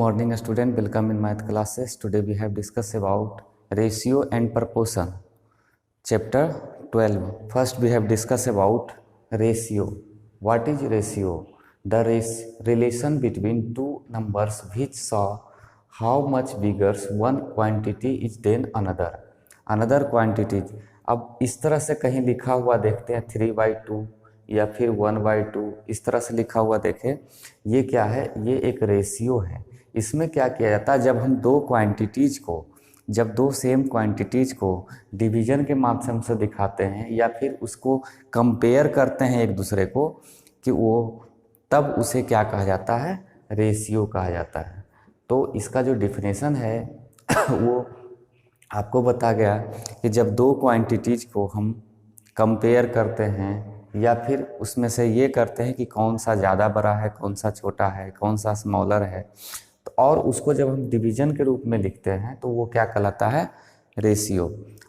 morning student, welcome in math classes. Today we have discussed about ratio and proportion. Chapter 12. First we have discussed about ratio. What is ratio? The relation between two numbers which show how much bigger one quantity is than another quantity. अब इस तरह से कहीं लिखा हुआ देखते हैं 3/2 या फिर 1/2, इस तरह से लिखा हुआ देखें, ये क्या है? ये एक रेशियो है। इसमें क्या किया जाता है, जब हम दो सेम क्वांटिटीज को डिवीजन के माध्यम से दिखाते हैं या फिर उसको कंपेयर करते हैं एक दूसरे को, कि वो तब उसे क्या कहा जाता है? रेशियो कहा जाता है। तो इसका जो डिफिनेशन है वो आपको बता गया कि जब दो क्वांटिटीज को हम कंपेयर करते हैं या फिर उसमें से ये करते हैं कि कौन सा ज़्यादा बड़ा है, कौन सा छोटा है, कौन सा स्मॉलर है, तो और उसको जब हम डिवीजन के रूप में लिखते हैं तो वो क्या कहलाता है? रेशियो।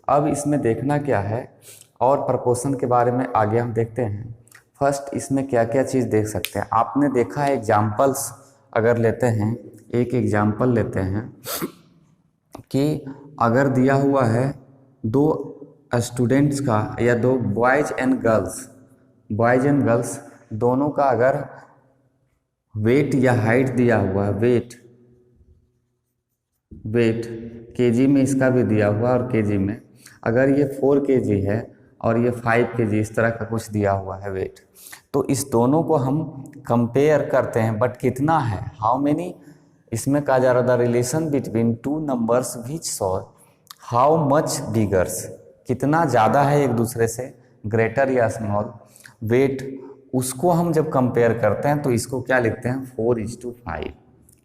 अब इसमें देखना क्या है, और प्रपोर्शन के बारे में आगे हम देखते हैं। फर्स्ट इसमें क्या क्या चीज़ देख सकते हैं। आपने देखा है एग्जाम्पल्स, अगर लेते हैं एक एग्जाम्पल लेते हैं कि अगर दिया हुआ है दो स्टूडेंट्स का या दो बॉयज़ एंड गर्ल्स दोनों का अगर वेट या हाइट दिया हुआ है, वेट केजी में इसका भी दिया हुआ और केजी में, अगर ये 4 kg है और ये 5 kg, इस तरह का कुछ दिया हुआ है वेट, तो इस दोनों को हम कंपेयर करते हैं। बट कितना है, हाउ मेनी, इसमें कहा जा रहा था relation between two numbers which show how much beggars, कितना ज़्यादा है एक दूसरे से, ग्रेटर या स्मॉल वेट, उसको हम जब कंपेयर करते हैं तो इसको क्या लिखते हैं? 4:5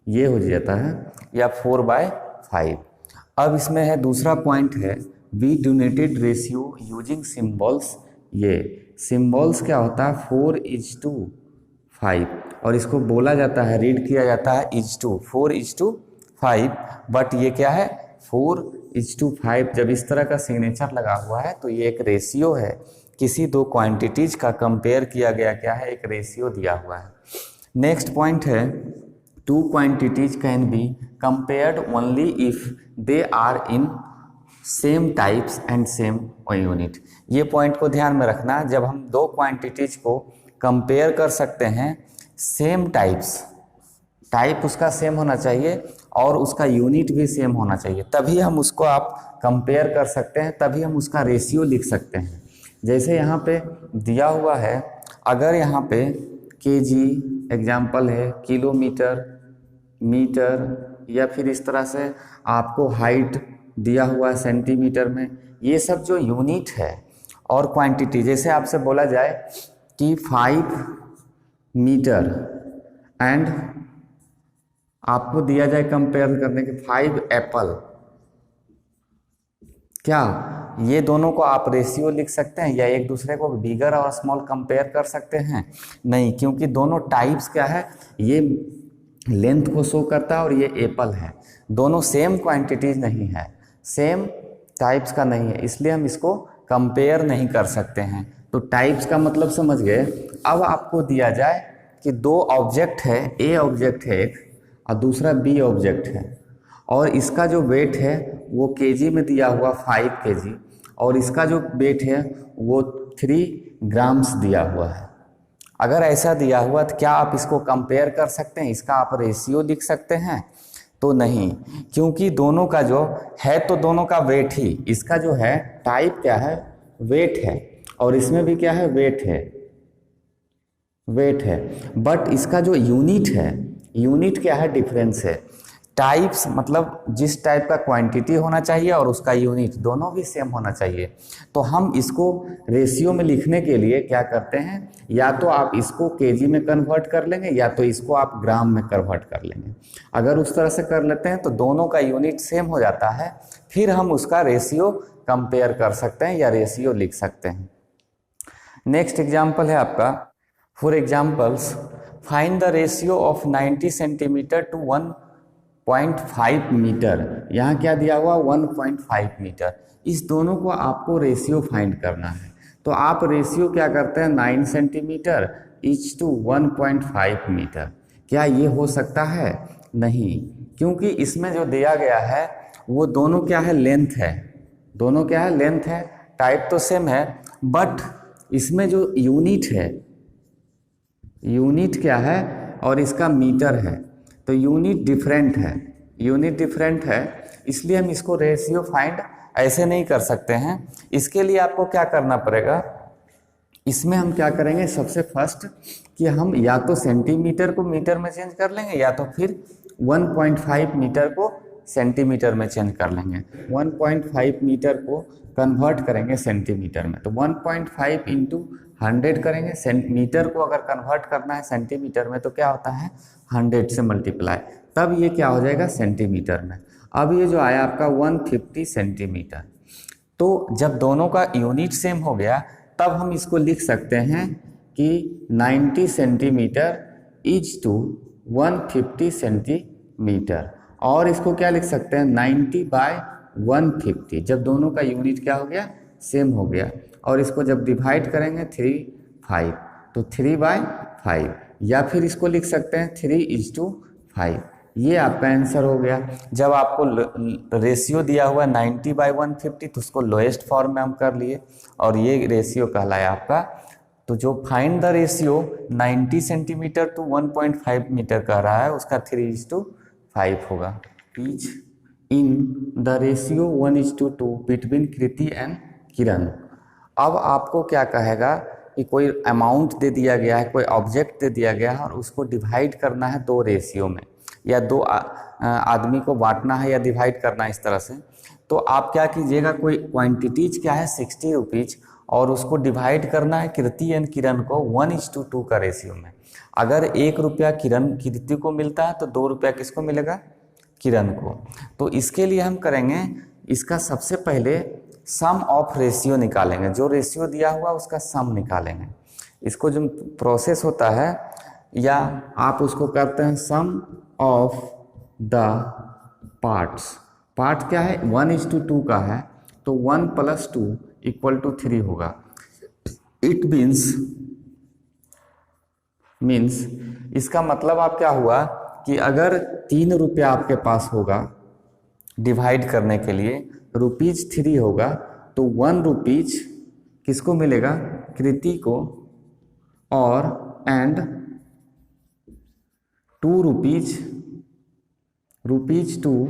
ये हो जाता है, या 4/5। अब इसमें है दूसरा पॉइंट है we denoted ratio using symbols. ये सिम्बॉल्स क्या होता है? 4:5, और इसको बोला जाता है, रीड किया जाता है 4:5, बट ये क्या है? 4:5। जब इस तरह का सिग्नेचर लगा हुआ है तो ये एक रेशियो है, किसी दो क्वांटिटीज का कंपेयर किया गया, क्या है? एक रेशियो दिया हुआ है। नेक्स्ट पॉइंट है two quantities can be compared only if they are in same types and same unit. ये पॉइंट को ध्यान में रखना, जब हम दो क्वांटिटीज को कंपेयर कर सकते हैं, सेम टाइप उसका सेम होना चाहिए और उसका यूनिट भी सेम होना चाहिए, तभी हम उसको आप कंपेयर कर सकते हैं, तभी हम उसका रेशियो लिख सकते हैं। जैसे यहाँ पे दिया हुआ है, अगर यहाँ पे केजी एग्जाम्पल है, किलोमीटर, मीटर, या फिर इस तरह से आपको हाइट दिया हुआ है सेंटीमीटर में, ये सब जो यूनिट है और क्वांटिटी, जैसे आपसे बोला जाए कि 5 मीटर एंड आपको दिया जाए कंपेयर करने के 5 एप्पल, क्या ये दोनों को आप रेशियो लिख सकते हैं या एक दूसरे को बिगर और स्मॉल कंपेयर कर सकते हैं? नहीं, क्योंकि दोनों टाइप्स क्या है, ये लेंथ को शो करता है और ये एप्पल है, दोनों सेम क्वांटिटीज नहीं है, सेम टाइप्स का नहीं है, इसलिए हम इसको कंपेयर नहीं कर सकते हैं। तो टाइप्स का मतलब समझ गए। अब आपको दिया जाए कि दो ऑब्जेक्ट है, ए ऑब्जेक्ट है एक और दूसरा बी ऑब्जेक्ट है, और इसका जो वेट है वो केजी में दिया हुआ 5 kg, और इसका जो वेट है वो 3 ग्राम्स दिया हुआ है। अगर ऐसा दिया हुआ तो क्या आप इसको कंपेयर कर सकते हैं? इसका आप रेशियो लिख सकते हैं? तो नहीं, क्योंकि दोनों का जो है तो दोनों का वेट ही, इसका जो है टाइप क्या है? वेट है, और इसमें भी क्या है? वेट है, बट इसका जो यूनिट है, यूनिट क्या है? डिफरेंस है। टाइप्स मतलब जिस टाइप का क्वांटिटी होना चाहिए और उसका यूनिट दोनों भी सेम होना चाहिए। तो हम इसको रेशियो में लिखने के लिए क्या करते हैं, या तो आप इसको केजी में कन्वर्ट कर लेंगे या तो इसको आप ग्राम में कन्वर्ट कर लेंगे। अगर उस तरह से कर लेते हैं तो दोनों का यूनिट सेम हो जाता है, फिर हम उसका रेशियो कंपेयर कर सकते हैं या रेशियो लिख सकते हैं। नेक्स्ट एग्जाम्पल है आपका, for examples find the ratio of 90 centimetre to 1.5 metre. यहाँ क्या दिया हुआ? 1.5 मीटर। इस दोनों को आपको रेशियो फाइंड करना है, तो आप रेशियो क्या करते हैं? 9 सेंटीमीटर इच टू 1.5 मीटर। क्या ये हो सकता है? नहीं, क्योंकि इसमें जो दिया गया है वो दोनों क्या है, लेंथ है, दोनों क्या है, लेंथ है, टाइप तो सेम है, बट इसमें जो यूनिट है, यूनिट क्या है और इसका मीटर है, तो यूनिट डिफरेंट है, यूनिट डिफरेंट है, इसलिए हम इसको रेशियो फाइंड ऐसे नहीं कर सकते हैं। इसके लिए आपको क्या करना पड़ेगा, इसमें हम क्या करेंगे, सबसे फर्स्ट कि हम या तो सेंटीमीटर को मीटर में चेंज कर लेंगे या तो फिर 1.5 मीटर को सेंटीमीटर में चेंज कर लेंगे। 1.5 मीटर को कन्वर्ट करेंगे सेंटीमीटर में, तो 1.5 इंटू 100 करेंगे। मीटर को अगर कन्वर्ट करना है सेंटीमीटर में तो क्या होता है, 100 से मल्टीप्लाई, तब ये क्या हो जाएगा सेंटीमीटर में। अब ये जो आया आपका 150 सेंटीमीटर, तो जब दोनों का यूनिट सेम हो गया तब हम इसको लिख सकते हैं कि 90 सेंटीमीटर इज टू 150 सेंटीमीटर, और इसको क्या लिख सकते हैं 90/150, जब दोनों का यूनिट क्या हो गया, सेम हो गया, और इसको जब डिवाइड करेंगे 3/5, तो 3/5, या फिर इसको लिख सकते हैं 3:5। ये आपका आंसर हो गया। जब आपको रेशियो दिया हुआ 90/150 तो उसको लोएस्ट फॉर्म में हम कर लिए और ये रेशियो कहलाया आपका। तो जो find the ratio 90 centimetre to 1.5 metre कह रहा है उसका 3:5 होगा। Is in the ratio 1:2 between Kriti and Kiran. अब आपको क्या कहेगा कि कोई अमाउंट दे दिया गया है, कोई ऑब्जेक्ट दे दिया गया है और उसको डिवाइड करना है दो रेशियो में, या दो आदमी को बांटना है या डिवाइड करना है इस तरह से। तो आप क्या कीजिएगा, कोई क्वांटिटीज क्या है 60 रुपीज, और उसको डिवाइड करना है कृति एंड किरण को 1:2 का रेशियो में। अगर 1 रुपया कृति को मिलता है तो 2 रुपया किसको मिलेगा, किरण को। तो इसके लिए हम करेंगे, इसका सबसे पहले सम ऑफ रेशियो निकालेंगे, जो रेशियो दिया हुआ उसका सम निकालेंगे। इसको जो प्रोसेस होता है, या आप उसको करते हैं सम ऑफ द पार्ट्स। पार्ट क्या है 1:2 का है, तो 1 + 2 = 3 होगा। इट मीन्स इसका मतलब आप क्या हुआ कि अगर 3 रुपया आपके पास होगा डिवाइड करने के लिए, ₹3 होगा, तो 1 रुपीज किसको मिलेगा, कृति को, और एंड 2 रुपीज 2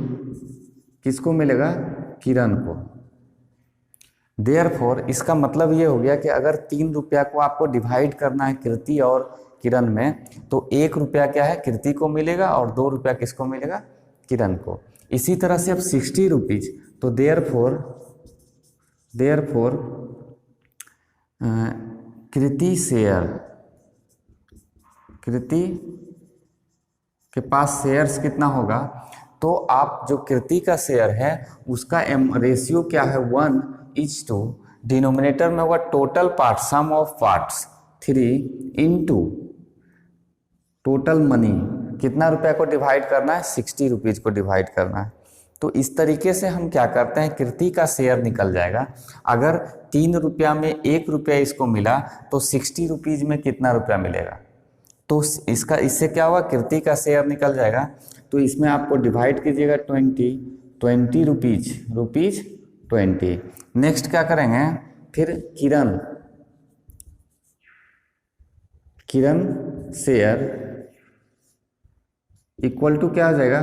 किसको मिलेगा, किरण को। देयरफॉर इसका मतलब ये हो गया कि अगर 3 रुपया को आपको डिवाइड करना है कृति और किरण में, तो 1 रुपया क्या है कृति को मिलेगा और 2 रुपया किसको मिलेगा, किरण को। इसी तरह से अब 60 रुपीज, तो देयरफॉर कृति के पास शेयर्स कितना होगा, तो आप जो कृति का शेयर है उसका रेशियो क्या है 1:2, डिनोमिनेटर में होगा total part, sum of parts 3 into total money, कितना रुपया को डिवाइड करना है, 60 रुपीज को डिवाइड करना है। तो इस तरीके से हम क्या करते हैं, कृति का शेयर निकल जाएगा। अगर 3 रुपया में 1 रुपया इसको मिला तो 60 रुपीज में कितना रुपया मिलेगा, तो इससे क्या होगा, कृति का शेयर निकल जाएगा। तो इसमें आपको डिवाइड कीजिएगा 20 रुपीज 20। नेक्स्ट क्या करेंगे, फिर किरण शेयर इक्वल टू क्या हो जाएगा,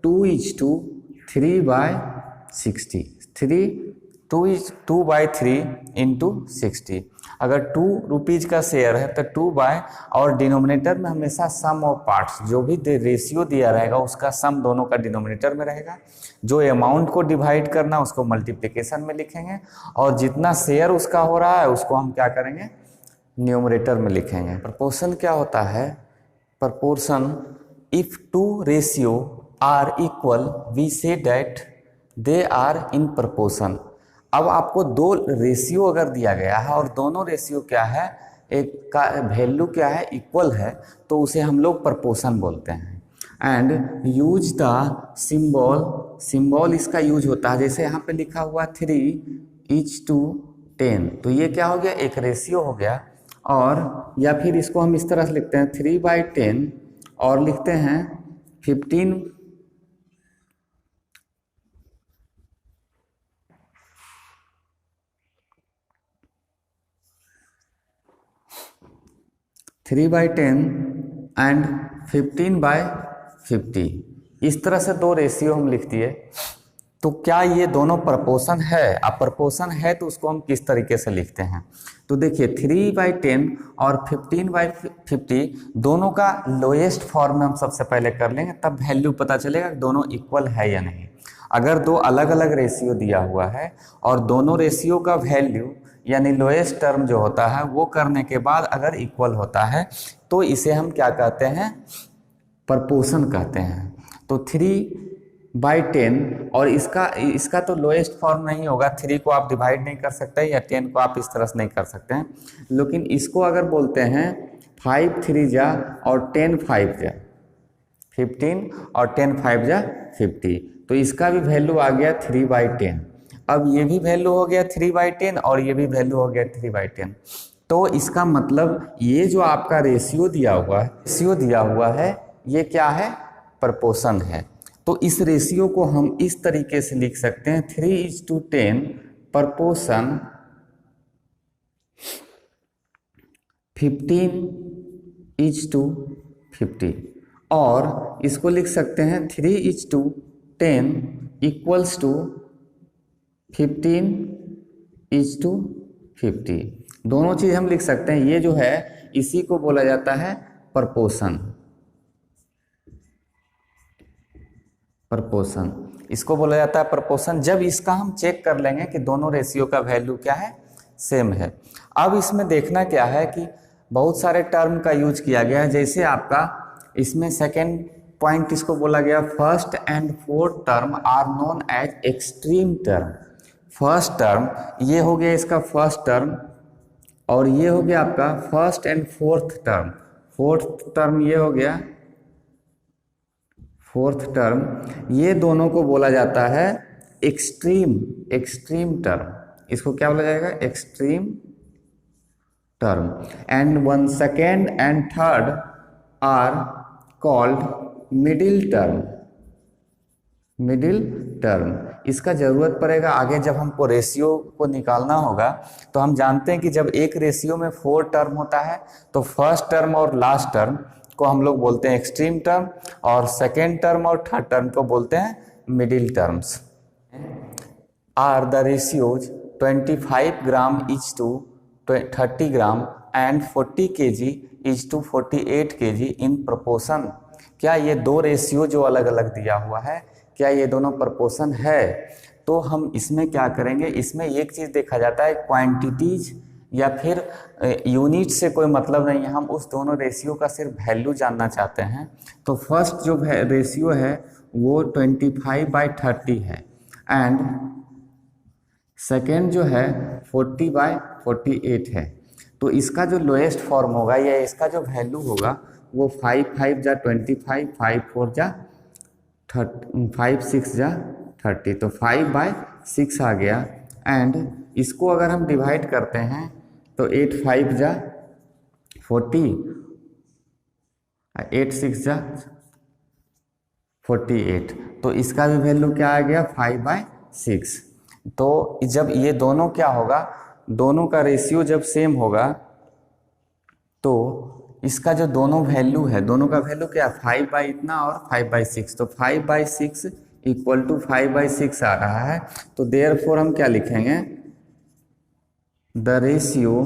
2:3/60, 2/3 इंटू 60। अगर 2 रुपीज का शेयर है तो 2 और डिनोमिनेटर में हमेशा सम ऑफ पार्ट्स, जो भी रेशियो दिया रहेगा उसका सम दोनों का डिनोमिनेटर में रहेगा। जो अमाउंट को डिवाइड करना उसको मल्टीप्लिकेशन में लिखेंगे, और जितना शेयर उसका हो रहा है उसको हम क्या करेंगे, न्यूमरेटर में लिखेंगे। प्रपोर्शन क्या होता है, proportion if 2 ratio are equal we say that they are in proportion. अब आपको 2 रेशियो अगर दिया गया है और दोनों रेशियो क्या है, एक का वैल्यू क्या है, इक्वल है, तो उसे हम लोग प्रपोर्शन बोलते हैं। एंड यूज द सिंबल इसका यूज होता है, जैसे यहाँ पे लिखा हुआ 3:10, तो ये क्या हो गया, एक रेशियो हो गया। और या फिर इसको हम इस तरह से लिखते हैं 3/10, और लिखते हैं 15 3/10 एंड 15/50, इस तरह से दो रेशियो हम लिख दिए। तो क्या ये दोनों प्रपोर्शन है? अब प्रपोर्शन है तो उसको हम किस तरीके से लिखते हैं? तो देखिए 3/10 और 15/50 दोनों का लोएस्ट फॉर्म में हम सबसे पहले कर लेंगे, तब वैल्यू पता चलेगा कि दोनों इक्वल है या नहीं। अगर दो अलग अलग रेशियो दिया हुआ है और दोनों रेशियो का वैल्यू यानी लोएस्ट टर्म जो होता है वो करने के बाद अगर इक्वल होता है तो इसे हम क्या कहते हैं? प्रपोर्शन कहते हैं। तो 3/10 और इसका तो लोएस्ट फॉर्म नहीं होगा, 3 को आप डिवाइड नहीं कर सकते या 10 को आप इस तरह से नहीं कर सकते हैं, लेकिन इसको अगर बोलते हैं 5 3 जा और 10 5 जा 15 और 10 5 जा 50, तो इसका भी वैल्यू आ गया 3/10। अब ये भी वैल्यू हो गया 3/10 और ये भी वैल्यू हो गया 3/10। तो इसका मतलब ये जो आपका रेशियो दिया हुआ है ये क्या है? प्रपोर्शन है। तो इस रेशियो को हम इस तरीके से लिख सकते हैं 3:10 प्रपोर्शन 15:50, और इसको लिख सकते हैं 3:10 इक्वल्स टू 15:50। दोनों चीज हम लिख सकते हैं। ये जो है इसी को बोला जाता है प्रपोर्शन। इसको बोला जाता है प्रपोर्शन जब इसका हम चेक कर लेंगे कि दोनों रेशियो का वैल्यू क्या है? सेम है। अब इसमें देखना क्या है कि बहुत सारे टर्म का यूज किया गया है, जैसे आपका इसमें सेकेंड पॉइंट इसको बोला गया first and fourth term are known as extreme term. First term ये हो गया इसका फर्स्ट टर्म, और ये हो गया आपका first and fourth term. Fourth term ये हो गया फोर्थ टर्म, ये दोनों को बोला जाता है एक्सट्रीम टर्म। इसको क्या बोला जाएगा? Extreme term. And one second and third are called middle term. इसका जरूरत पड़ेगा आगे जब हमको रेशियो को निकालना होगा। तो हम जानते हैं कि जब एक रेशियो में 4 टर्म होता है तो फर्स्ट टर्म और लास्ट टर्म को हम लोग बोलते हैं एक्सट्रीम टर्म, और सेकेंड टर्म और थर्ड टर्म को बोलते हैं middle terms. Are the ratios 25 gram is to 30 gram and 40 kg is to 48 kg in proportion. क्या ये दो रेशियो जो अलग अलग दिया हुआ है, क्या ये दोनों प्रोपोर्शन है? तो हम इसमें क्या करेंगे, इसमें एक चीज़ देखा जाता है, क्वांटिटीज या फिर यूनिट से कोई मतलब नहीं है, हम उस दोनों रेशियो का सिर्फ वैल्यू जानना चाहते हैं। तो फर्स्ट जो रेशियो है वो 25/30 है, एंड सेकेंड जो है 40/48 है। तो इसका जो लोएस्ट फॉर्म होगा या इसका जो वैल्यू होगा वो 5 5 जा 25, 5 4 जा 5 6 जा 30, तो 5/6 आ गया। एंड इसको अगर हम डिवाइड करते हैं तो 8 5 जा 40, 8 6 जा 48, तो इसका भी वैल्यू क्या आ गया? 5/6। तो जब ये दोनों क्या होगा, दोनों का रेशियो जब सेम होगा तो इसका जो दोनों वैल्यू है, दोनों का वैल्यू क्या? 5 बाई इतना और 5/6, तो 5/6 इक्वल टू 5/6 आ रहा है। तो देयरफॉर हम क्या लिखेंगे? The ratio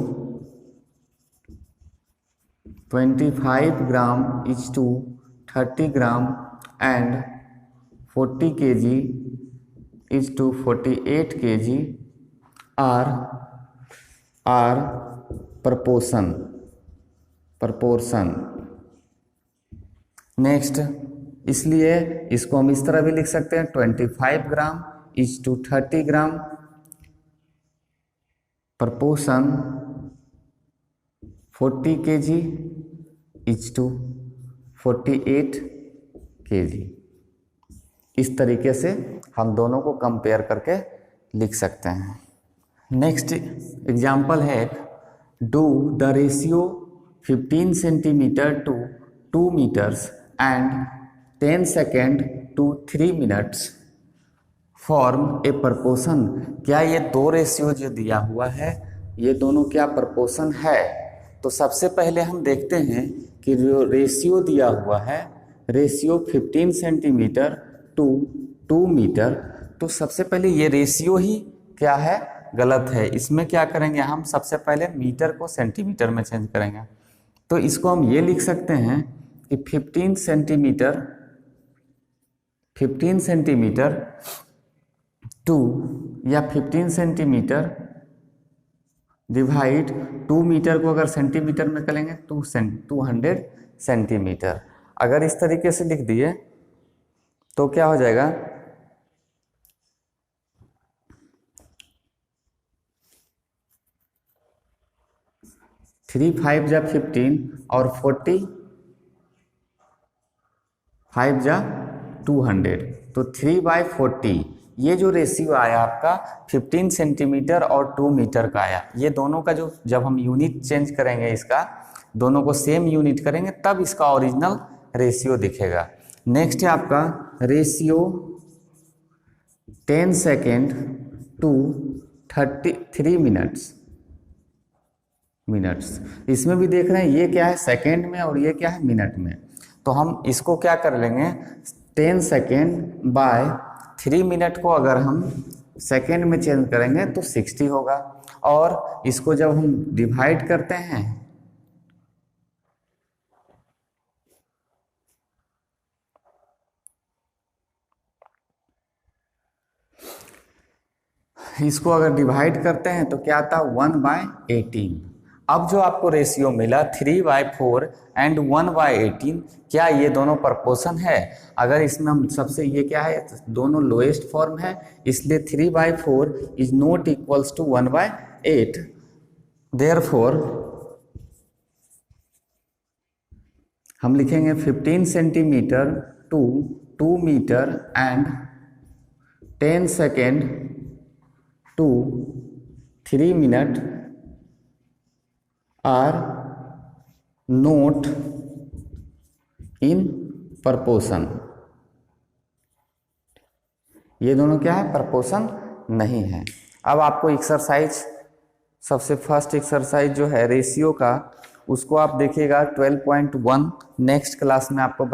25 gram is to 30 gram and 40 kg is to 48 kg are proportion. Next, इसलिए इसको हम इस तरह भी लिख सकते हैं 25 gram is to 30 gram proportion 40 kg is to 48 kg। इस तरीके से हम दोनों को कंपेयर करके लिख सकते हैं। नेक्स्ट एग्जाम्पल है, do the ratio 15 centimetre to 2 meters and 10 second to 3 minutes form a proportion. क्या ये दो रेशियो जो दिया हुआ है ये दोनों क्या प्रपोर्शन है? तो सबसे पहले हम देखते हैं कि जो रेशियो दिया हुआ है, रेशियो 15 सेंटीमीटर टू 2 मीटर, तो सबसे पहले ये रेशियो ही क्या है, गलत है। इसमें क्या करेंगे हम, सबसे पहले मीटर को सेंटीमीटर में चेंज करेंगे। तो इसको हम ये लिख सकते हैं कि 15 सेंटीमीटर टू, या 15 सेंटीमीटर डिवाइड 2 मीटर को अगर सेंटीमीटर में करेंगे 200 सेंटीमीटर। अगर इस तरीके से लिख दिए तो क्या हो जाएगा, 3 5 जा 15 और 40 5 जा 200, तो 3/40। ये जो रेशियो आया आपका 15 सेंटीमीटर और 2 मीटर का आया। ये दोनों का जो जब हम यूनिट चेंज करेंगे, इसका दोनों को सेम यूनिट करेंगे तब इसका ओरिजिनल रेशियो दिखेगा। नेक्स्ट है आपका रेशियो 10 सेकेंड टू 33 मिनट्स। इसमें भी देख रहे हैं ये क्या है सेकेंड में और ये क्या है मिनट में। तो हम इसको क्या कर लेंगे, 10 सेकेंड बाय 3 मिनट को अगर हम सेकेंड में चेंज करेंगे तो 60 होगा। और इसको जब हम डिवाइड करते हैं तो क्या आता है 1/18। अब जो आपको रेशियो मिला 3/4 एंड 1/18, क्या ये दोनों प्रपोर्शन है? अगर इसमें हम सबसे, ये क्या है, दोनों लोएस्ट फॉर्म है, इसलिए 3/4 is not equals to 1/8। Therefore हम लिखेंगे 15 centimetre to 2 metre and 10 second to 3 minute are not in proportion. ये दोनों क्या है, प्रपोर्शन नहीं है। अब आपको एक्सरसाइज, सबसे फर्स्ट एक्सरसाइज जो है रेशियो का, उसको आप देखिएगा 12.1 नेक्स्ट क्लास में आपको